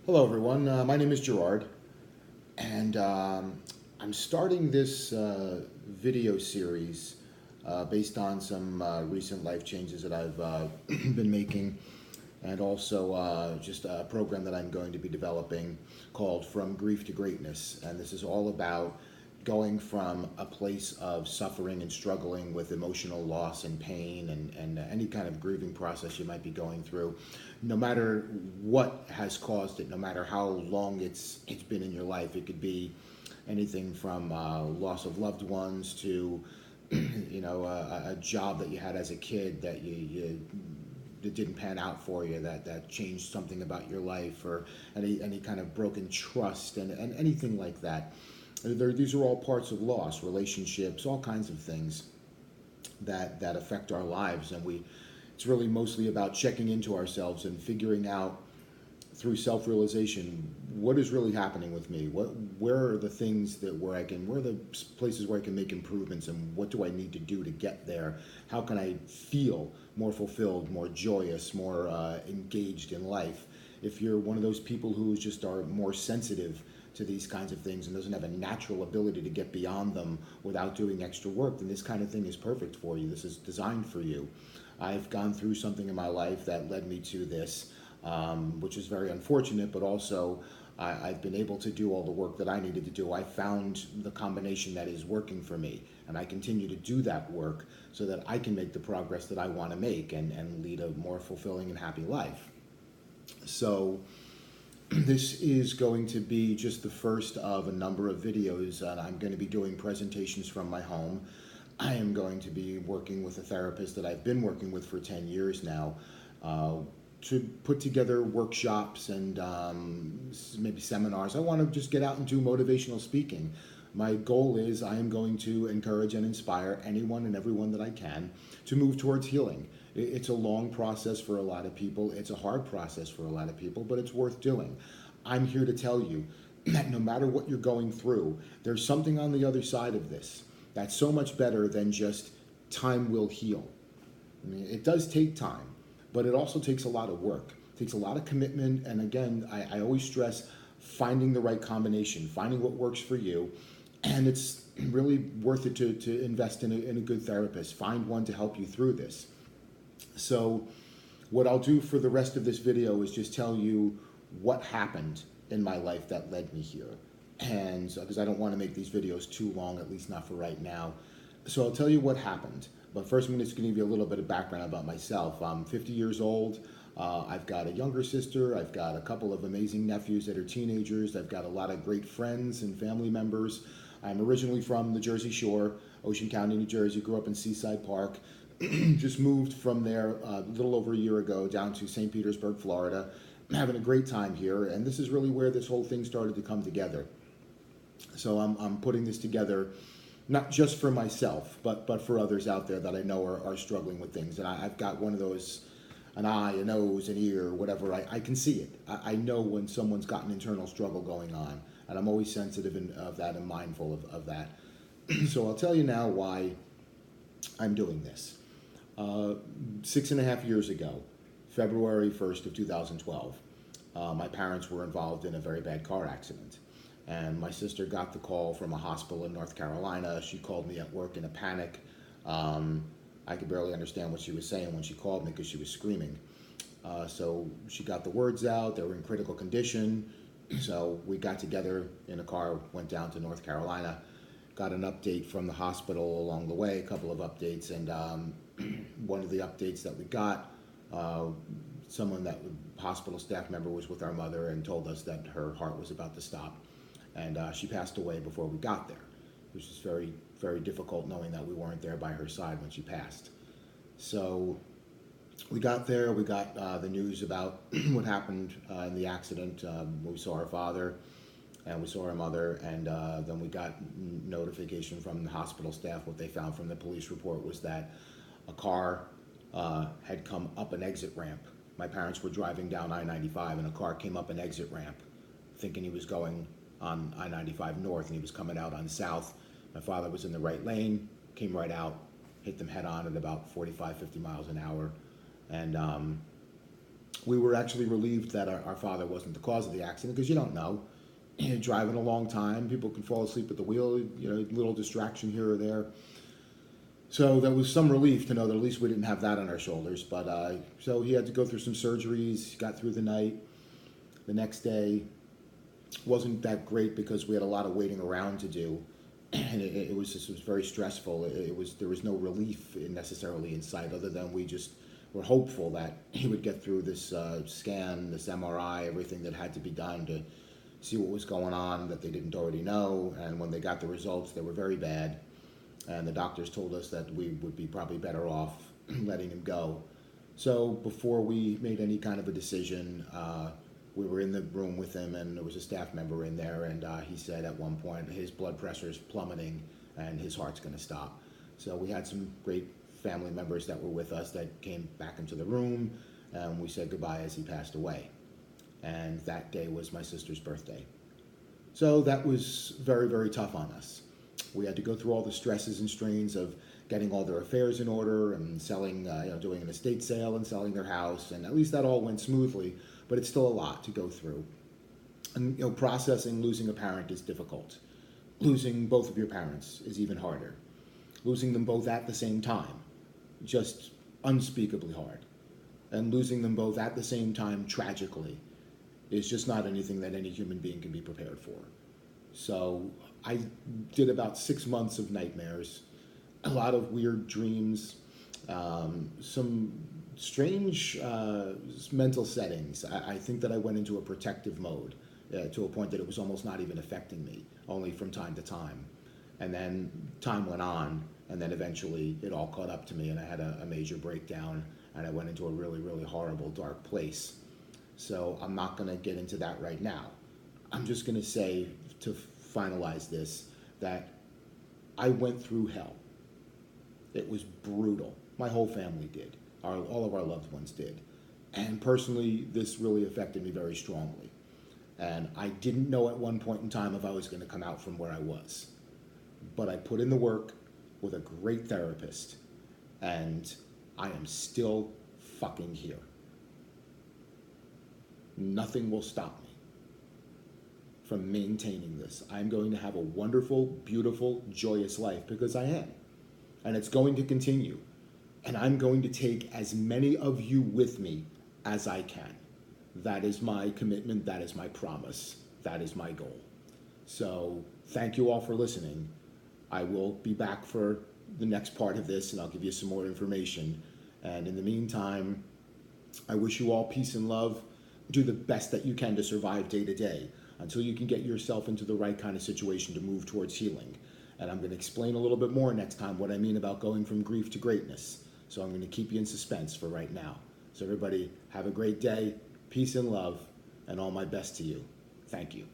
Hello, everyone. My name is Gerard, and I'm starting this video series based on some recent life changes that I've been making, and also just a program that I'm going to be developing called From Grief to Greatness. And this is all about going from a place of suffering and struggling with emotional loss and pain and any kind of grieving process you might be going through, no matter what has caused it, no matter how long it's been in your life. It could be anything from loss of loved ones to a job that you had as a kid that that didn't pan out for you, that changed something about your life, or any kind of broken trust and anything like that. These are all parts of loss, relationships, all kinds of things that affect our lives, and it's really mostly about checking into ourselves and figuring out through self-realization what is really happening with me. Where are the things where are the places where I can make improvements, and what do I need to do to get there? How can I feel more fulfilled, more joyous, more engaged in life? If you're one of those people who just are more sensitive to these kinds of things and doesn't have a natural ability to get beyond them without doing extra work, then this kind of thing is perfect for you. This is designed for you. I've gone through something in my life that led me to this, which is very unfortunate, but also I've been able to do all the work that I needed to do. I found the combination that is working for me, and I continue to do that work so that I can make the progress that I want to make and lead a more fulfilling and happy life. So this is going to be just the first of a number of videos, and I'm going to be doing presentations from my home. I am going to be working with a therapist that I've been working with for 10 years now, to put together workshops and maybe seminars. I want to just get out and do motivational speaking. My goal is I am going to encourage and inspire anyone and everyone that I can to move towards healing. It's a long process for a lot of people. It's a hard process for a lot of people, but it's worth doing. I'm here to tell you that no matter what you're going through, there's something on the other side of this that's so much better than just time will heal. I mean, it does take time, but it also takes a lot of work. It takes a lot of commitment, and again, I always stress finding the right combination, finding what works for you, and it's really worth it to invest in a good therapist. Find one to help you through this. So what I'll do for the rest of this video is just tell you what happened in my life that led me here. And because I don't want to make these videos too long, at least not for right now. So I'll tell you what happened. But first I'm just going to give you a little bit of background about myself. I'm 50 years old. I've got a younger sister. I've got a couple of amazing nephews that are teenagers. I've got a lot of great friends and family members. I'm originally from the Jersey Shore, Ocean County, New Jersey. Grew up in Seaside Park. Just moved from there a little over a year ago down to St. Petersburg, Florida. I'm having a great time here, and this is really where this whole thing started to come together. So I'm putting this together not just for myself, but for others out there that I know are struggling with things. And I've got one of those, an eye, a nose, an ear, whatever. I can see it. I know when someone's got an internal struggle going on, and I'm always sensitive of that and mindful of that. So I'll tell you now why I'm doing this. 6.5 years ago, February 1st of 2012, my parents were involved in a very bad car accident. And my sister got the call from a hospital in North Carolina. She called me at work in a panic. I could barely understand what she was saying when she called me because she was screaming. So she got the words out. They were in critical condition. So we got together in a car, went down to North Carolina, got an update from the hospital along the way, a couple of updates. And one of the updates that we got, hospital staff member was with our mother and told us that her heart was about to stop. And she passed away before we got there, which is very, very difficult knowing that we weren't there by her side when she passed. So we got there, we got the news about what happened in the accident. We saw our father and we saw our mother, and then we got notification from the hospital staff. What they found from the police report was that a car had come up an exit ramp. My parents were driving down I-95 and a car came up an exit ramp thinking he was going on I-95 north and he was coming out on south. My father was in the right lane, came right out, hit them head on at about 45, 50 miles an hour. And We were actually relieved that our father wasn't the cause of the accident, because you don't know. Driving a long time, people can fall asleep at the wheel, little distraction here or there. So there was some relief to know that at least we didn't have that on our shoulders. But so he had to go through some surgeries, got through the night. The next day wasn't that great because we had a lot of waiting around to do. And it was very stressful. There was no relief necessarily in sight, other than we just were hopeful that he would get through this scan, this MRI, everything that had to be done to see what was going on that they didn't already know. And when they got the results, they were very bad. And the doctors told us that we would be probably better off letting him go. So before we made any kind of a decision, we were in the room with him, and there was a staff member in there, and he said at one point his blood pressure is plummeting and his heart's going to stop. So we had some great family members that were with us that came back into the room, and we said goodbye as he passed away. And that day was my sister's birthday. So that was very, very tough on us. We had to go through all the stresses and strains of getting all their affairs in order and selling, doing an estate sale and selling their house, and at least that all went smoothly, but it's still a lot to go through. And processing losing a parent is difficult. Losing both of your parents is even harder. Losing them both at the same time, just unspeakably hard. And losing them both at the same time tragically is just not anything that any human being can be prepared for. So I did about 6 months of nightmares, a lot of weird dreams, some strange mental settings. I think that I went into a protective mode to a point that it was almost not even affecting me, only from time to time. And then time went on, and then eventually it all caught up to me, and I had a major breakdown, and I went into a really, really horrible, dark place. So I'm not going to get into that right now. I'm just going to say, to finalize this, that I went through hell. It was brutal. My whole family did. All of our loved ones did. And personally, this really affected me very strongly. And I didn't know at one point in time if I was going to come out from where I was. But I put in the work with a great therapist, and I am still fucking here. Nothing will stop me from maintaining this. I'm going to have a wonderful, beautiful, joyous life, because I am. And it's going to continue. And I'm going to take as many of you with me as I can. That is my commitment. That is my promise. That is my goal. So thank you all for listening. I will be back for the next part of this, and I'll give you some more information. And in the meantime, I wish you all peace and love. Do the best that you can to survive day to day until you can get yourself into the right kind of situation to move towards healing. And I'm going to explain a little bit more next time what I mean about going from grief to greatness. So I'm going to keep you in suspense for right now. So everybody, have a great day, peace and love, and all my best to you. Thank you.